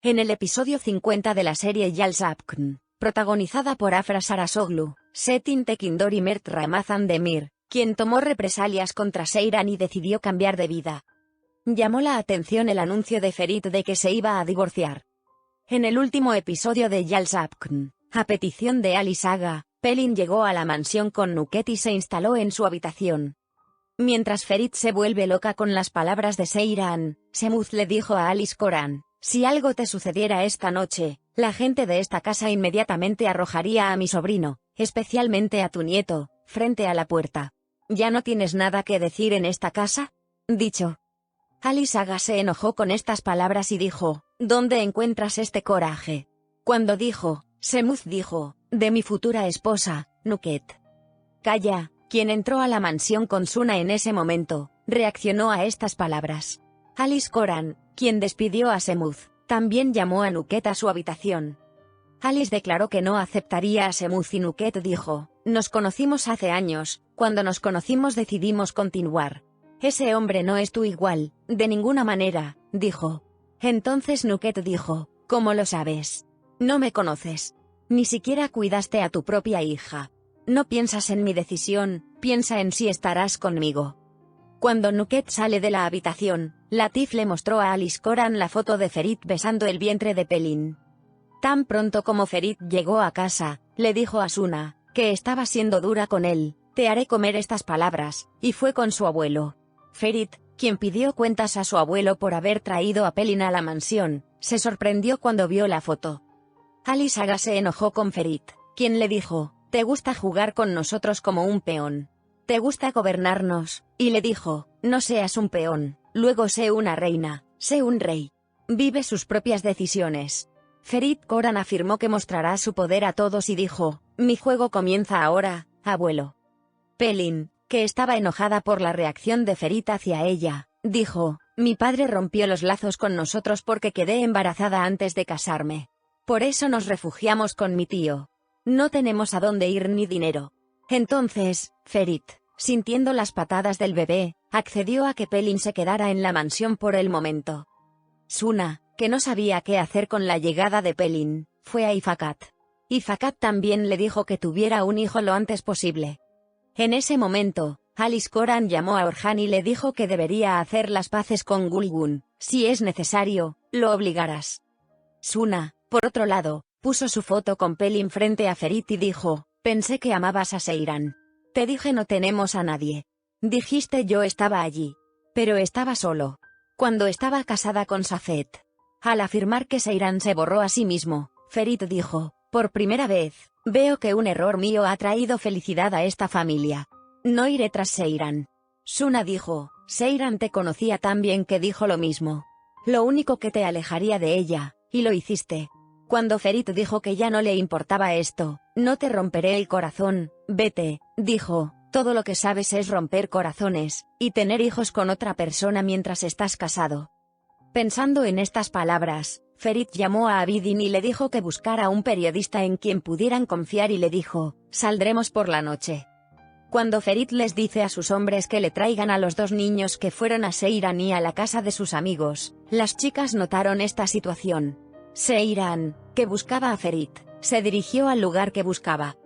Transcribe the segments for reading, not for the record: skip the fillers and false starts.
En el episodio 50 de la serie Yalsapkn, protagonizada por Afra Sarasoglu, Setin Tekindor y Mert Ramazan Demir, quien tomó represalias contra Seyran y decidió cambiar de vida. Llamó la atención el anuncio de Ferit de que se iba a divorciar. En el último episodio de Yalsapkn, a petición de Ali Saga, Pelin llegó a la mansión con Nuket y se instaló en su habitación. Mientras Ferit se vuelve loca con las palabras de Seyran, Semuz le dijo a Alice Coran: si algo te sucediera esta noche, la gente de esta casa inmediatamente arrojaría a mi sobrino, especialmente a tu nieto, frente a la puerta. ¿Ya no tienes nada que decir en esta casa? Dicho. Ali Saga se enojó con estas palabras y dijo: ¿dónde encuentras este coraje? Cuando dijo, Semuz dijo: de mi futura esposa, Nuket. Calla. Quien entró a la mansión con Suna en ese momento, reaccionó a estas palabras. Alice Coran, quien despidió a Semuz, también llamó a Nuket a su habitación. Alice declaró que no aceptaría a Semuz y Nuket dijo: nos conocimos hace años, cuando nos conocimos decidimos continuar. Ese hombre no es tu igual, de ninguna manera, dijo. Entonces Nuket dijo: ¿cómo lo sabes? No me conoces. Ni siquiera cuidaste a tu propia hija. No piensas en mi decisión, piensa en si estarás conmigo. Cuando Nuket sale de la habitación, Latif le mostró a Alice Coran la foto de Ferit besando el vientre de Pelin. Tan pronto como Ferit llegó a casa, le dijo a Suna, que estaba siendo dura con él: te haré comer estas palabras, y fue con su abuelo. Ferit, quien pidió cuentas a su abuelo por haber traído a Pelin a la mansión, se sorprendió cuando vio la foto. Ali Saga se enojó con Ferit, quien le dijo: te gusta jugar con nosotros como un peón. Te gusta gobernarnos, y le dijo: no seas un peón, luego sé una reina, sé un rey. Vive sus propias decisiones. Ferit Coran afirmó que mostrará su poder a todos y dijo: mi juego comienza ahora, abuelo. Pelin, que estaba enojada por la reacción de Ferit hacia ella, dijo: mi padre rompió los lazos con nosotros porque quedé embarazada antes de casarme. Por eso nos refugiamos con mi tío. No tenemos a dónde ir ni dinero. Entonces, Ferit, sintiendo las patadas del bebé, accedió a que Pelin se quedara en la mansión por el momento. Suna, que no sabía qué hacer con la llegada de Pelin, fue a Ifakat. Ifakat también le dijo que tuviera un hijo lo antes posible. En ese momento, Alice Coran llamó a Orhan y le dijo que debería hacer las paces con Gulgun, si es necesario, lo obligarás. Suna, por otro lado, puso su foto con Pelin frente a Ferit y dijo: pensé que amabas a Seyran. Te dije no tenemos a nadie. Dijiste yo estaba allí. Pero estaba solo. Cuando estaba casada con Safet. Al afirmar que Seyran se borró a sí mismo, Ferit dijo: por primera vez, veo que un error mío ha traído felicidad a esta familia. No iré tras Seyran. Suna dijo: Seyran te conocía tan bien que dijo lo mismo. Lo único que te alejaría de ella, y lo hiciste. Cuando Ferit dijo que ya no le importaba esto: no te romperé el corazón, vete, dijo, todo lo que sabes es romper corazones, y tener hijos con otra persona mientras estás casado. Pensando en estas palabras, Ferit llamó a Abidin y le dijo que buscara a un periodista en quien pudieran confiar y le dijo: saldremos por la noche. Cuando Ferit les dice a sus hombres que le traigan a los dos niños que fueron a Seyran y a la casa de sus amigos, las chicas notaron esta situación. Seyran, que buscaba a Ferit, se dirigió al lugar que buscaba.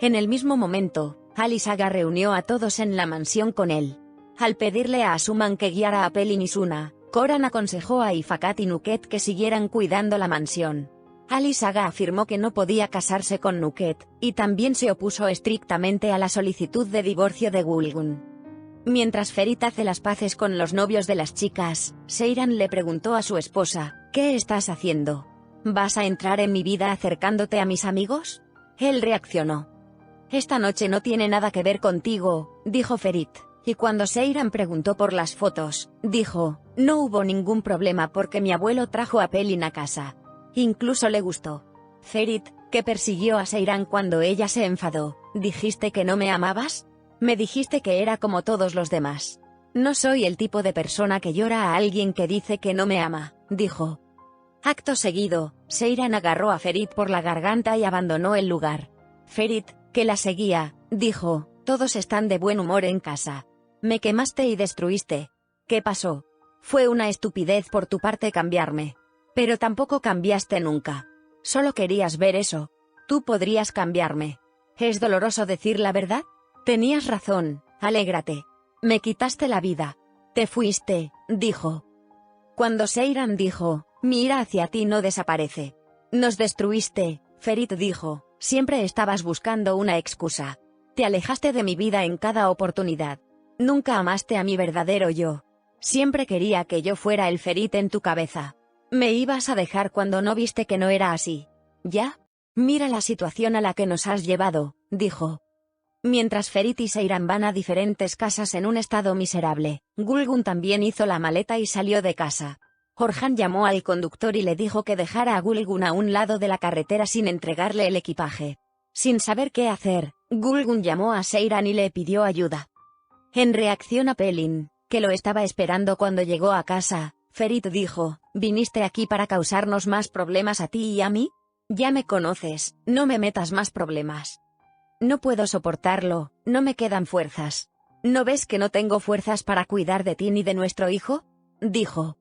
En el mismo momento, Ali Saga reunió a todos en la mansión con él. Al pedirle a Asuman que guiara a Pelin y Suna, Coran aconsejó a Ifakat y Nuket que siguieran cuidando la mansión. Ali Saga afirmó que no podía casarse con Nuket, y también se opuso estrictamente a la solicitud de divorcio de Gulgun. Mientras Ferit hace las paces con los novios de las chicas, Seyran le preguntó a su esposa: ¿qué estás haciendo? ¿Vas a entrar en mi vida acercándote a mis amigos? Él reaccionó: esta noche no tiene nada que ver contigo, dijo Ferit, y cuando Seyran preguntó por las fotos, dijo: no hubo ningún problema porque mi abuelo trajo a Pelin a casa. Incluso le gustó. Ferit, que persiguió a Seyran cuando ella se enfadó: ¿dijiste que no me amabas? Me dijiste que era como todos los demás. No soy el tipo de persona que llora a alguien que dice que no me ama, dijo. Acto seguido, Seyran agarró a Ferit por la garganta y abandonó el lugar. Ferit, que la seguía, dijo: todos están de buen humor en casa. Me quemaste y destruiste. ¿Qué pasó? Fue una estupidez por tu parte cambiarme. Pero tampoco cambiaste nunca. Solo querías ver eso. Tú podrías cambiarme. ¿Es doloroso decir la verdad? Tenías razón, alégrate. Me quitaste la vida. Te fuiste, dijo. Cuando Seiran dijo, mi ira hacia ti no desaparece. Nos destruiste, Ferit dijo, siempre estabas buscando una excusa. Te alejaste de mi vida en cada oportunidad. Nunca amaste a mi verdadero yo. Siempre quería que yo fuera el Ferit en tu cabeza. Me ibas a dejar cuando no viste que no era así. ¿Ya? Mira la situación a la que nos has llevado, dijo. Mientras Ferit y Seiran van a diferentes casas en un estado miserable, Gulgun también hizo la maleta y salió de casa. Orhan llamó al conductor y le dijo que dejara a Gulgun a un lado de la carretera sin entregarle el equipaje. Sin saber qué hacer, Gulgun llamó a Seiran y le pidió ayuda. En reacción a Pelin, que lo estaba esperando cuando llegó a casa, Ferit dijo, ¿viniste aquí para causarnos más problemas a ti y a mí? Ya me conoces, no me metas más problemas. No puedo soportarlo, no me quedan fuerzas. ¿No ves que no tengo fuerzas para cuidar de ti ni de nuestro hijo? Dijo.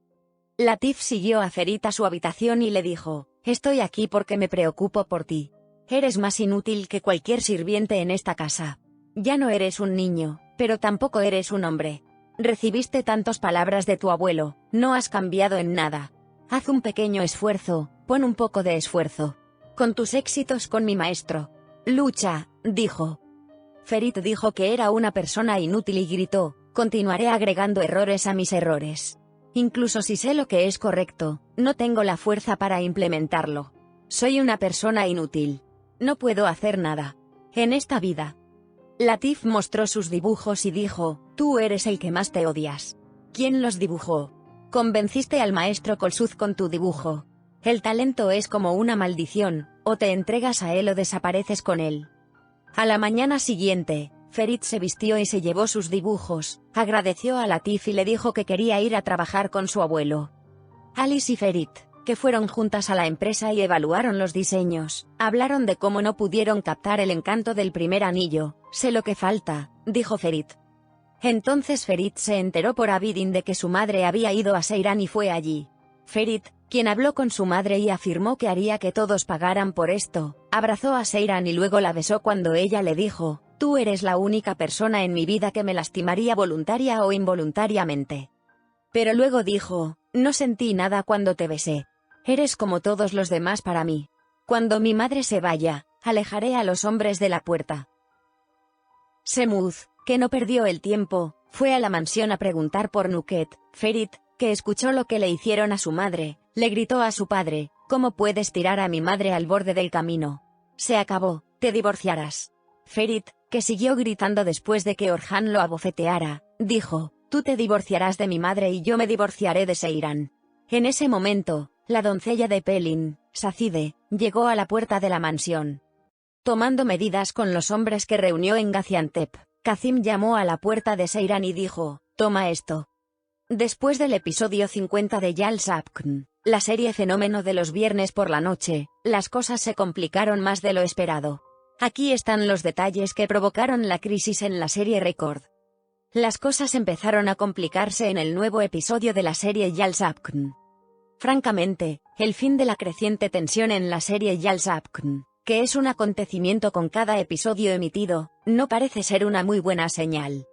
Latif siguió a Ferit a su habitación y le dijo, estoy aquí porque me preocupo por ti. Eres más inútil que cualquier sirviente en esta casa. Ya no eres un niño, pero tampoco eres un hombre. Recibiste tantas palabras de tu abuelo, no has cambiado en nada. Haz un pequeño esfuerzo, pon un poco de esfuerzo. Con tus éxitos con mi maestro. Lucha, dijo. Ferit dijo que era una persona inútil y gritó, continuaré agregando errores a mis errores. Incluso si sé lo que es correcto, no tengo la fuerza para implementarlo. Soy una persona inútil. No puedo hacer nada. En esta vida. Latif mostró sus dibujos y dijo, tú eres el que más te odias. ¿Quién los dibujó? Convenciste al maestro Kolsuz con tu dibujo. El talento es como una maldición, o te entregas a él o desapareces con él. A la mañana siguiente, Ferit se vistió y se llevó sus dibujos, agradeció a Latif y le dijo que quería ir a trabajar con su abuelo. Alice y Ferit, que fueron juntas a la empresa y evaluaron los diseños, hablaron de cómo no pudieron captar el encanto del primer anillo. Sé lo que falta, dijo Ferit. Entonces Ferit se enteró por Abidin de que su madre había ido a Seiran y fue allí. Ferit, quien habló con su madre y afirmó que haría que todos pagaran por esto, abrazó a Seiran y luego la besó cuando ella le dijo, tú eres la única persona en mi vida que me lastimaría voluntaria o involuntariamente. Pero luego dijo, no sentí nada cuando te besé. Eres como todos los demás para mí. Cuando mi madre se vaya, alejaré a los hombres de la puerta. Semuz, que no perdió el tiempo, fue a la mansión a preguntar por Nuket. Ferit, que escuchó lo que le hicieron a su madre, le gritó a su padre, ¿cómo puedes tirar a mi madre al borde del camino? Se acabó, te divorciarás. Ferit, que siguió gritando después de que Orhan lo abofeteara, dijo, tú te divorciarás de mi madre y yo me divorciaré de Seiran. En ese momento, la doncella de Pelin, Sacide, llegó a la puerta de la mansión. Tomando medidas con los hombres que reunió en Gaziantep, Kazim llamó a la puerta de Seiran y dijo, toma esto. Después del episodio 50 de Yal Sapkn, la serie fenómeno de los viernes por la noche, las cosas se complicaron más de lo esperado. Aquí están los detalles que provocaron la crisis en la serie Record. Las cosas empezaron a complicarse en el nuevo episodio de la serie Yal Sapkn. Francamente, el fin de la creciente tensión en la serie Yal Sapkn, que es un acontecimiento con cada episodio emitido, no parece ser una muy buena señal.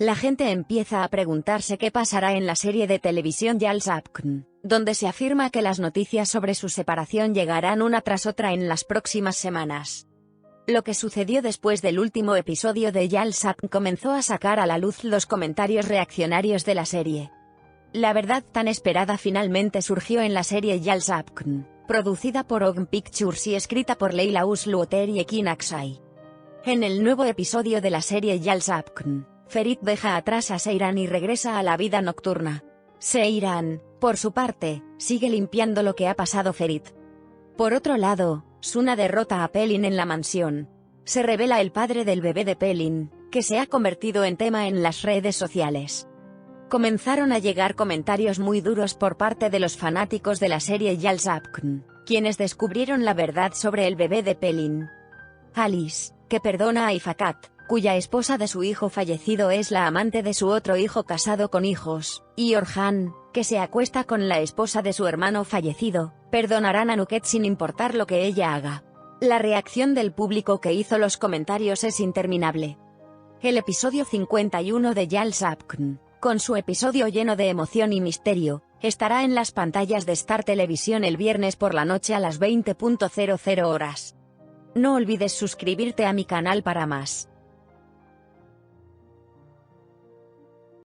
La gente empieza a preguntarse qué pasará en la serie de televisión Yal Sapkn, donde se afirma que las noticias sobre su separación llegarán una tras otra en las próximas semanas. Lo que sucedió después del último episodio de Yal Sapkn comenzó a sacar a la luz los comentarios reaccionarios de la serie. La verdad tan esperada finalmente surgió en la serie Yal Sapkn, producida por Ogm Pictures y escrita por Leila Usluoter y Ekin Aksai. En el nuevo episodio de la serie Yal Sapkn, Ferit deja atrás a Seiran y regresa a la vida nocturna. Seiran, por su parte, sigue limpiando lo que ha pasado Ferit. Por otro lado, Suna derrota a Pelin en la mansión. Se revela el padre del bebé de Pelin, que se ha convertido en tema en las redes sociales. Comenzaron a llegar comentarios muy duros por parte de los fanáticos de la serie Yal Sapkn, quienes descubrieron la verdad sobre el bebé de Pelin. Alice, que perdona a Ifakat, cuya esposa de su hijo fallecido es la amante de su otro hijo casado con hijos, y Orhan, que se acuesta con la esposa de su hermano fallecido, perdonarán a Nuket sin importar lo que ella haga. La reacción del público que hizo los comentarios es interminable. El episodio 51 de Yal's Apkn, con su episodio lleno de emoción y misterio, estará en las pantallas de Star Televisión el viernes por la noche a las 20:00 horas. No olvides suscribirte a mi canal para más.